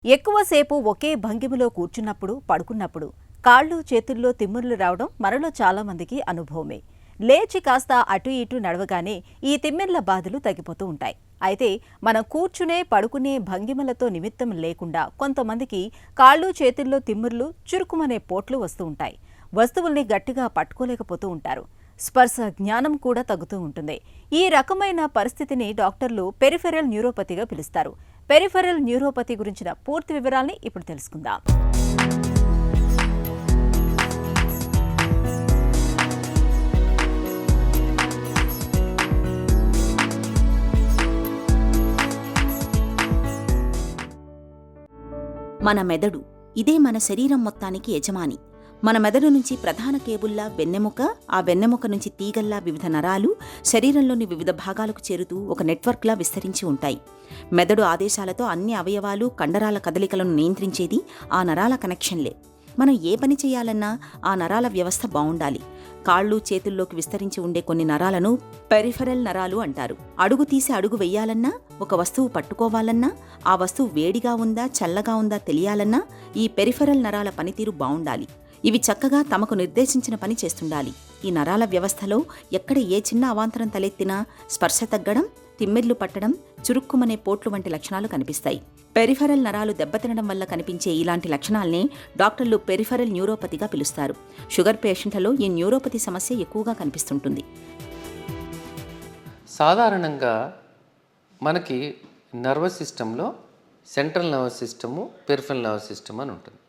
ఎక్కువసేపు ఒకే భంగిమలో కూర్చున్నప్పుడు, పడుకున్నప్పుడు కాళ్ళు, చేతుల్లో తిమ్మిర్లు రావడం మనలో చాలామందికి అనుభవమే. లేచి కాస్త అటు ఇటు నడవగానే ఈ తిమ్మిర్ల బాధలు తగ్గిపోతూ ఉంటాయి. అయితే మనం కూర్చునే, పడుకునే భంగిమలతో నిమిత్తం లేకుండా కొంతమందికి కాళ్ళు, చేతుల్లో తిమ్మిర్లు, చురుకుమనే పోట్లు వస్తూ ఉంటాయి. వస్తువుల్ని గట్టిగా పట్టుకోలేకపోతూ ఉంటారు. స్పర్శ జ్ఞానం కూడా తగ్గుతూ ఉంటుంది. ఈ రకమైన పరిస్థితిని డాక్టర్లు పెరిఫెరల్ న్యూరోపతిగా పిలుస్తారు. పెరిఫెరల్ న్యూరోపతి గురించిన పూర్తి వివరాల్ని ఇప్పుడు తెలుసుకుందాం. మన మెదడు ఇదే మన శరీరం మొత్తానికి యజమాని. మన మెదడు నుంచి ప్రధాన కేబుల్లా వెన్నెముక, ఆ వెన్నెముక నుంచి తీగల్లా వివిధ నరాలు శరీరంలోని వివిధ భాగాలకు చేరుతూ ఒక నెట్వర్క్లా విస్తరించి ఉంటాయి. మెదడు ఆదేశాలతో అన్ని అవయవాలు, కండరాల కదలికలను నియంత్రించేది ఆ నరాల కనెక్షన్లే. మనం ఏ పని చేయాలన్నా ఆ నరాల వ్యవస్థ బావుండాలి. కాళ్ళు, చేతుల్లోకి విస్తరించి ఉండే కొన్ని నరాలను పెరిఫెరల్ నరాలు అంటారు. అడుగు తీసి అడుగు వెయ్యాలన్నా, ఒక వస్తువు పట్టుకోవాలన్నా, ఆ వస్తువు వేడిగా ఉందా, చల్లగా ఉందా తెలియాలన్నా ఈ పెరిఫెరల్ నరాల పనితీరు బావుండాలి. ఇవి చక్కగా తమకు నిర్దేశించిన పని చేస్తుండాలి. ఈ నరాల వ్యవస్థలో ఎక్కడ ఏ చిన్న అవాంతరం తలెత్తినా స్పర్శ తగ్గడం, తిమ్మిర్లు పట్టడం, చురుక్కుమనే పోట్లు వంటి లక్షణాలు కనిపిస్తాయి. పెరిఫెరల్ నరాలు దెబ్బతినడం వల్ల కనిపించే ఇలాంటి లక్షణాల్ని డాక్టర్లు పెరిఫెరల్ న్యూరోపతిగా పిలుస్తారు. షుగర్ పేషెంట్లలో ఈ న్యూరోపతి సమస్య ఎక్కువగా కనిపిస్తుంటుంది. సాధారణంగా మనకి నర్వస్ సిస్టంలో central nervous system, peripheral nervous system అని ఉంటుంది.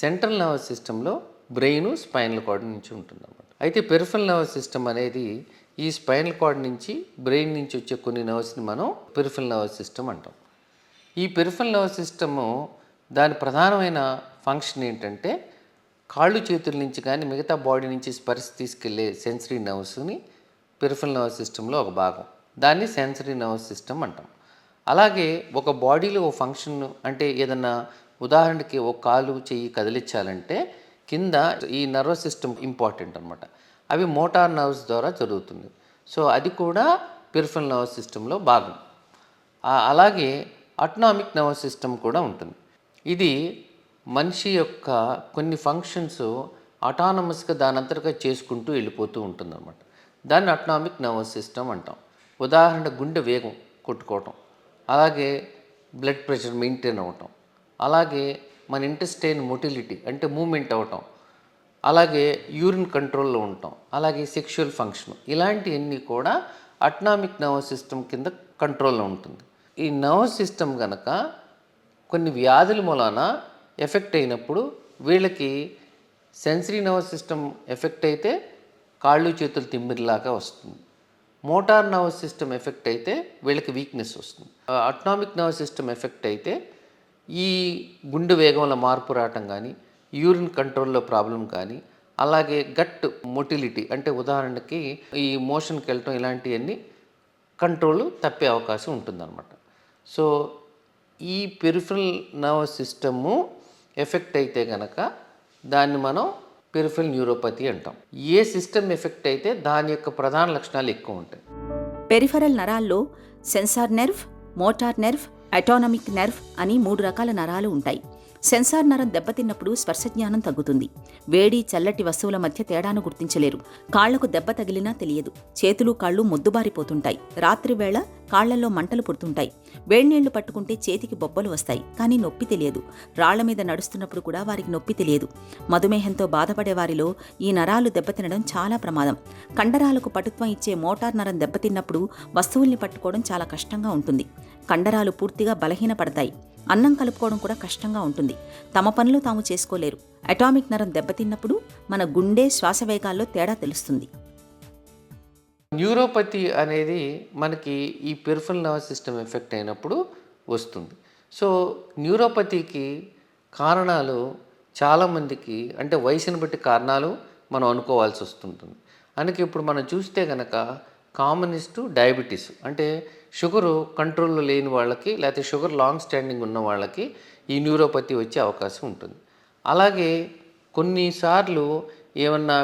సెంట్రల్ నర్వస్ సిస్టంలో బ్రెయిన్, స్పైనల్ కార్డ్ నుంచి ఉంటుందన్నమాట. అయితే పెరిఫెరల్ నర్వస్ సిస్టమ్ అనేది ఈ స్పైనల్ కార్డ్ నుంచి, బ్రెయిన్ నుంచి వచ్చే కొన్ని నర్వ్స్ని మనం పెరిఫెరల్ నర్వస్ సిస్టమ్ అంటాం. ఈ పెరిఫెరల్ నర్వస్ సిస్టము దాని ప్రధానమైన ఫంక్షన్ ఏంటంటే కాళ్ళు, చేతుల నుంచి కానీ మిగతా బాడీ నుంచి స్పర్శ తీసుకెళ్లే సెన్సరీ నర్వ్స్ని పెరిఫెరల్ నర్వస్ సిస్టంలో ఒక భాగం. దాన్ని సెన్సరీ నర్వస్ సిస్టమ్ అంటాం. అలాగే ఒక బాడీలో ఓ ఫంక్షన్ అంటే ఏదన్నా ఉదాహరణకి ఒక కాలు, చెయ్యి కదిలించాలంటే కింద ఈ నర్వస్ సిస్టమ్ ఇంపార్టెంట్ అనమాట. అవి మోటార్ నర్వ్స్ ద్వారా జరుగుతుంది. సో అది కూడా పెరిఫెరల్ నర్వస్ సిస్టంలో భాగం. అలాగే అటానమిక్ నర్వస్ సిస్టమ్ కూడా ఉంటుంది. ఇది మనిషి యొక్క కొన్ని ఫంక్షన్స్ అటానమస్గా దానంతటగా చేసుకుంటూ వెళ్ళిపోతూ ఉంటుందన్నమాట. దాన్ని అటానమిక్ నర్వస్ సిస్టమ్ అంటాం. ఉదాహరణ గుండె వేగం కొట్టుకోవటం, అలాగే బ్లడ్ ప్రెషర్ మెయింటైన్ అవ్వటం, అలాగే మన ఇంటెస్టైన్ మొటిలిటీ అంటే మూమెంట్ అవ్వటం, అలాగే యూరిన్ కంట్రోల్లో ఉండటం, అలాగే సెక్షువల్ ఫంక్షన్, ఇలాంటివన్నీ కూడా అటానమిక్ నర్వస్ సిస్టమ్ కింద కంట్రోల్లో ఉంటుంది. ఈ నర్వస్ సిస్టమ్ కనుక కొన్ని వ్యాధుల మూలాన ఎఫెక్ట్ అయినప్పుడు వీళ్ళకి సెన్సరీ నర్వస్ సిస్టమ్ ఎఫెక్ట్ అయితే కాళ్ళు, చేతులు తిమ్మిరిలాగా వస్తుంది. మోటార్ నర్వస్ సిస్టమ్ ఎఫెక్ట్ అయితే వీళ్ళకి వీక్నెస్ వస్తుంది. అటానమిక్ నర్వస్ సిస్టమ్ ఎఫెక్ట్ అయితే ఈ గుండె వేగంలో మార్పు రావటం కానీ, యూరిన్ కంట్రోల్లో ప్రాబ్లం కానీ, అలాగే గట్ మొటిలిటీ అంటే ఉదాహరణకి ఈ మోషన్కి వెళ్ళటం, ఇలాంటివన్నీ కంట్రోల్ తప్పే అవకాశం ఉంటుందన్నమాట. సో ఈ పెరిఫెరల్ నర్వస్ సిస్టము ఎఫెక్ట్ అయితే కనుక దాన్ని మనం పెరిఫెరల్ న్యూరోపతి అంటాం. ఏ సిస్టమ్ ఎఫెక్ట్ అయితే దాని యొక్క ప్రధాన లక్షణాలు ఎక్కువ ఉంటాయి. పెరిఫెరల్ నరాల్లో sensor nerve, motor nerve, autonomic nerve అని 3 రకాల నరాలు ఉంటాయి. సెన్సార్ నరం దెబ్బతిన్నప్పుడు స్పర్శజ్ఞానం తగ్గుతుంది. వేడి, చల్లటి వస్తువుల మధ్య తేడాను గుర్తించలేరు. కాళ్లకు దెబ్బ తగిలినా తెలియదు. చేతులు, కాళ్ళు మొద్దుబారిపోతుంటాయి. రాత్రివేళ కాళ్లలో మంటలు పుడుతుంటాయి. వేడినీళ్లు పట్టుకుంటే చేతికి బొబ్బలు వస్తాయి, కానీ నొప్పి తెలియదు. రాళ్ల మీద నడుస్తున్నప్పుడు కూడా వారికి నొప్పి తెలియదు. మధుమేహంతో బాధపడే వారిలో ఈ నరాలు దెబ్బతినడం చాలా ప్రమాదం. కండరాలకు పటుత్వం ఇచ్చే మోటార్ నరం దెబ్బతిన్నప్పుడు వస్తువుల్ని పట్టుకోవడం చాలా కష్టంగా ఉంటుంది. కండరాలు పూర్తిగా బలహీనపడతాయి. అన్నం కలుపుకోవడం కూడా కష్టంగా ఉంటుంది. తమ పనులు తాము చేసుకోలేరు. అటామిక్ నరం దెబ్బతిన్నప్పుడు మన గుండె, శ్వాస వేగాల్లో తేడా తెలుస్తుంది. న్యూరోపతి అనేది మనకి ఈ పెరిఫెరల్ నర్వస్ సిస్టమ్ ఎఫెక్ట్ అయినప్పుడు వస్తుంది. సో న్యూరోపతికి కారణాలు చాలామందికి అంటే వయసుని బట్టి కారణాలు మనం అనుకోవాల్సి వస్తుంటుంది. అందుకే ఇప్పుడు మనం చూస్తే కనుక కామనిస్టు డయాబెటీస్ అంటే షుగరు కంట్రోల్లో లేని వాళ్ళకి, లేకపోతే షుగర్ లాంగ్ స్టాండింగ్ ఉన్న వాళ్ళకి ఈ న్యూరోపతి వచ్చే అవకాశం ఉంటుంది. అలాగే కొన్నిసార్లు ఏమన్నా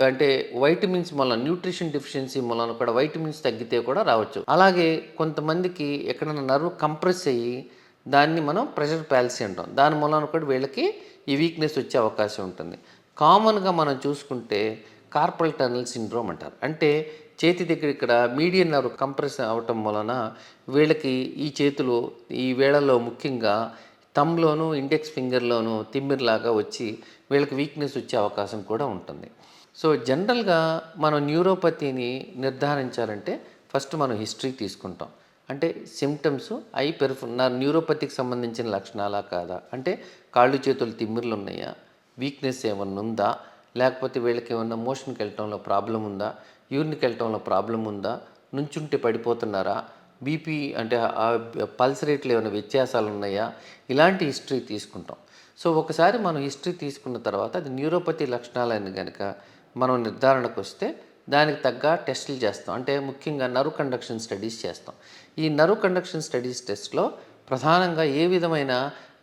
అంటే వైటమిన్స్ మూలన, న్యూట్రిషన్ డెఫిషియన్సీ మూలన కూడా వైటమిన్స్ తగ్గితే కూడా రావచ్చు. అలాగే కొంతమందికి ఎక్కడైనా నర్వ్ కంప్రెస్ అయ్యి దాన్ని మనం ప్రెషర్ ప్యాలసీ అంటాం. దాని మూలన కూడా వీళ్ళకి ఈ వీక్నెస్ వచ్చే అవకాశం ఉంటుంది. కామన్గా మనం చూసుకుంటే కార్పల్ టనల్ సిండ్రోమ్ అంటారు. అంటే చేతి దగ్గర ఇక్కడ మీడియన్ నర్వ్ కంప్రెస్ అవటం వలన వీళ్ళకి ఈ చేతులు ఈ వేళల్లో ముఖ్యంగా థంబ్లోను ఇండెక్స్ ఫింగర్లోను తిమ్మిరిలాగా వచ్చి వీళ్ళకి వీక్నెస్ వచ్చే అవకాశం కూడా ఉంటుంది. సో జనరల్గా మనం న్యూరోపతిని నిర్ధారించాలంటే ఫస్ట్ మనం హిస్టరీ తీసుకుంటాం. అంటే సిమ్టమ్స్ న్యూరోపతికి సంబంధించిన లక్షణాలా కాదా, అంటే కాళ్ళు చేతులు తిమ్మిర్లు ఉన్నాయా, వీక్నెస్ ఏమన్నా ఉందా, లేకపోతే వీళ్ళకి ఏమన్నా మోషన్కి వెళ్ళటంలో ప్రాబ్లం ఉందా, యూరిన్కి వెళ్ళటంలో ప్రాబ్లం ఉందా, నుంచుంటే పడిపోతున్నారా, బీపీ అంటే పల్స్ రేట్లు ఏమైనా వ్యత్యాసాలు ఉన్నాయా, ఇలాంటి హిస్టరీ తీసుకుంటాం. సో ఒకసారి మనం హిస్టరీ తీసుకున్న తర్వాత అది న్యూరోపతి లక్షణాలని కనుక మనం నిర్ధారణకు వస్తే దానికి తగ్గ టెస్టులు చేస్తాం. అంటే ముఖ్యంగా నర్వ్ కండక్షన్ స్టడీస్ చేస్తాం. ఈ నర్వ్ కండక్షన్ స్టడీస్ టెస్ట్లో ప్రధానంగా ఏ విధమైన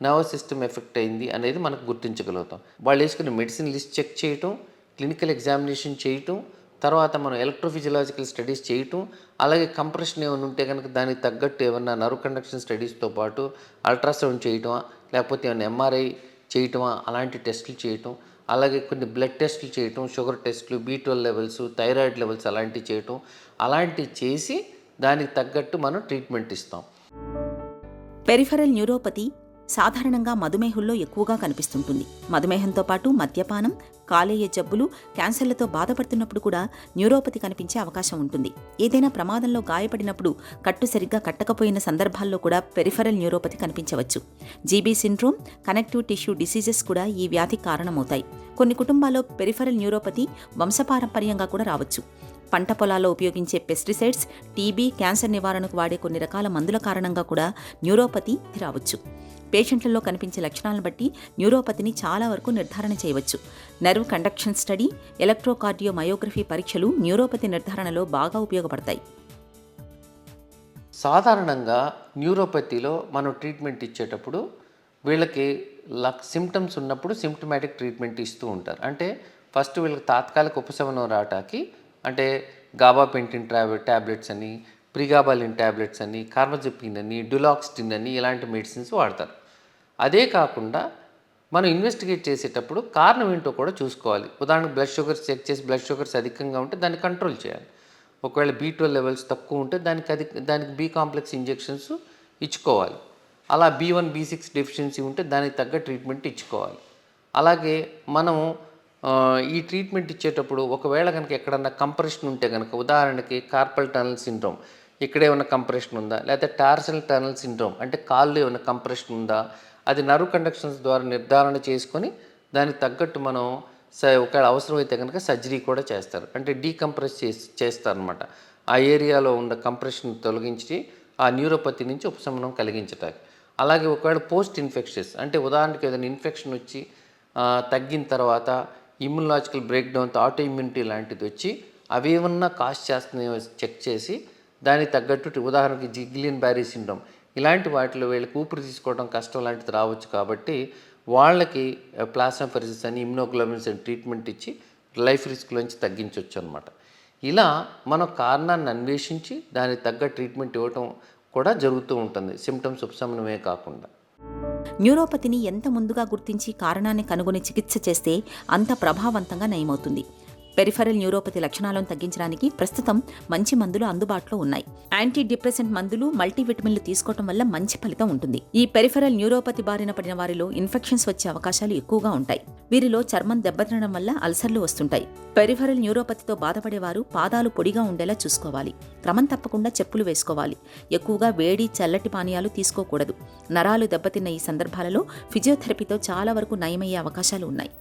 నర్వస్ సిస్టమ్ ఎఫెక్ట్ అయింది అనేది మనకు గుర్తించగలుగుతాం. వాళ్ళు వేసుకునే మెడిసిన్ లిస్ట్ చెక్ చేయటం, క్లినికల్ ఎగ్జామినేషన్ చేయటం, తర్వాత మనం ఎలక్ట్రోఫిజియలాజికల్ స్టడీస్ చేయటం, అలాగే కంప్రెషన్ ఏమైనా ఉంటే కనుక దానికి తగ్గట్టు ఏమన్నా నర్వ్ కండక్షన్ స్టడీస్తో పాటు అల్ట్రాసౌండ్ చేయటమా, లేకపోతే ఏమైనా ఎంఆర్ఐ చేయటమా, అలాంటి టెస్టులు చేయటం, అలాగే కొన్ని బ్లడ్ టెస్టులు చేయటం, షుగర్ టెస్టులు, B12 లెవెల్స్, థైరాయిడ్ లెవెల్స్ అలాంటివి చేయటం, అలాంటివి చేసి దానికి తగ్గట్టు మనం ట్రీట్మెంట్ ఇస్తాం. పెరిఫెరల్ న్యూరోపతి సాధారణంగా మధుమేహుల్లో ఎక్కువగా కనిపిస్తుంటుంది. మధుమేహంతో పాటు మద్యపానం, కాలేయ జబ్బులు, క్యాన్సర్లతో బాధపడుతున్నప్పుడు కూడా న్యూరోపతి కనిపించే అవకాశం ఉంటుంది. ఏదైనా ప్రమాదంలో గాయపడినప్పుడు కట్టు సరిగ్గా కట్టకపోయిన సందర్భాల్లో కూడా పెరిఫెరల్ న్యూరోపతి కనిపించవచ్చు. GB syndrome, connective tissue diseases కూడా ఈ వ్యాధికి కారణమవుతాయి. కొన్ని కుటుంబాల్లో పెరిఫెరల్ న్యూరోపతి వంశపారంపర్యంగా కూడా రావచ్చు. పంట పొలాల్లో ఉపయోగించే పెస్టిసైడ్స్, టీబీ, క్యాన్సర్ నివారణకు వాడే కొన్ని రకాల మందుల కారణంగా కూడా న్యూరోపతి రావచ్చు. పేషెంట్లలో కనిపించే లక్షణాలను బట్టి న్యూరోపతిని చాలా వరకు నిర్ధారణ చేయవచ్చు. నర్వ్ కండక్షన్ స్టడీ, ఎలక్ట్రోకార్డియోమయోగ్రఫీ పరీక్షలు న్యూరోపతి నిర్ధారణలో బాగా ఉపయోగపడతాయి. సాధారణంగా న్యూరోపతిలో మనం ట్రీట్మెంట్ ఇచ్చేటప్పుడు వీళ్ళకి సిమ్టమ్స్ ఉన్నప్పుడు సిమ్టమాటిక్ ట్రీట్మెంట్ ఇస్తూ ఉంటారు. అంటే ఫస్ట్ వీళ్ళకి తాత్కాలిక ఉపశమనం రావటానికి అంటే గాబాపెంటిన్ ట్యాబ్లెట్స్ అని, ప్రిగాబాలిన్ ట్యాబ్లెట్స్ అని, కార్బజెపిన్ అని, డులాక్స్టిన్ అని ఇలాంటి మెడిసిన్స్ వాడతారు. అదే కాకుండా మనం ఇన్వెస్టిగేట్ చేసేటప్పుడు కారణం ఏంటో కూడా చూసుకోవాలి. ఉదాహరణకు బ్లడ్ షుగర్స్ చెక్ చేసి బ్లడ్ షుగర్స్ అధికంగా ఉంటే దాన్ని కంట్రోల్ చేయాలి. ఒకవేళ B12 లెవెల్స్ తక్కువ ఉంటే దానికి B కాంప్లెక్స్ ఇంజెక్షన్స్ ఇచ్చుకోవాలి. అలా B1, B6 డెఫిషియన్సీ ఉంటే దానికి తగ్గ ట్రీట్మెంట్ ఇచ్చుకోవాలి. అలాగే మనము ఈ ట్రీట్మెంట్ ఇచ్చేటప్పుడు ఒకవేళ కనుక ఎక్కడన్నా కంప్రెషన్ ఉంటే కనుక, ఉదాహరణకి కార్పల్ టనల్ సిండ్రోమ్, ఇక్కడే ఉన్న కంప్రెషన్ ఉందా, లేకపోతే టార్సల్ టనల్ సిండ్రోమ్ అంటే కాళ్ళు ఏమైనా కంప్రెషన్ ఉందా, అది నర్వ్ కండక్షన్స్ ద్వారా నిర్ధారణ చేసుకొని దానికి తగ్గట్టు మనం ఒకవేళ అవసరమైతే కనుక సర్జరీ కూడా చేస్తారు. అంటే డీకంప్రెస్ చేస్తారనమాట. ఆ ఏరియాలో ఉన్న కంప్రెషన్ తొలగించి ఆ న్యూరోపతి నుంచి ఉపశమనం కలిగించటానికి. అలాగే ఒకవేళ పోస్ట్ ఇన్ఫెక్షన్స్ అంటే ఉదాహరణకి ఏదైనా ఇన్ఫెక్షన్ వచ్చి తగ్గిన తర్వాత ఇమ్యునలాజికల్ బ్రేక్డౌన్తో ఆటో ఇమ్యూనిటీ లాంటిది వచ్చి అవి ఏమన్నా కాజ్ చేస్తున్నాయో చెక్ చేసి దానికి తగ్గట్టు, ఉదాహరణకి జిగ్లియన్ బ్యారీ సిండ్రోమ్ ఇలాంటి వాటిలో వీళ్ళకి ఊపిరి తీసుకోవడం కష్టం లాంటిది రావచ్చు. కాబట్టి వాళ్ళకి ప్లాస్మాఫెరెసిస్ అని, ఇమ్యునోగ్లోబిన్స్ అని ట్రీట్మెంట్ ఇచ్చి లైఫ్ రిస్క్లోంచి తగ్గించవచ్చు అనమాట. ఇలా మనం కారణాన్ని అన్వేషించి దానికి తగ్గ ట్రీట్మెంట్ ఇవ్వటం కూడా జరుగుతూ ఉంటుంది, సిమ్టమ్స్ ఉపశమనమే కాకుండా. న్యూరోపతిని ఎంత ముందుగా గుర్తించి కారణాన్ని కనుగొని చికిత్స చేస్తే అంత ప్రభావవంతంగా నయమవుతుంది. పెరిఫెరల్ న్యూరోపతి లక్షణాలను తగ్గించడానికి ప్రస్తుతం మంచి మందులు అందుబాటులో ఉన్నాయి. యాంటీ డిప్రెసెంట్ మందులు, మల్టీవిటమిన్లు తీసుకోవడం వల్ల మంచి ఫలితం ఉంటుంది. ఈ పెరిఫెరల్ న్యూరోపతి బారిన పడిన వారిలో ఇన్ఫెక్షన్స్ వచ్చే అవకాశాలు ఎక్కువగా ఉంటాయి. వీరిలో చర్మం దెబ్బతినడం వల్ల అల్సర్లు వస్తుంటాయి. పెరిఫెరల్ న్యూరోపతితో బాధపడేవారు పాదాలు పొడిగా ఉండేలా చూసుకోవాలి. క్రమం తప్పకుండా చెప్పులు వేసుకోవాలి. ఎక్కువగా వేడి, చల్లటి పానీయాలు తీసుకోకూడదు. నరాలు దెబ్బతిన్న ఈ సందర్భాలలో ఫిజియోథెరపీతో చాలా వరకు నయమయ్యే అవకాశాలు ఉన్నాయి.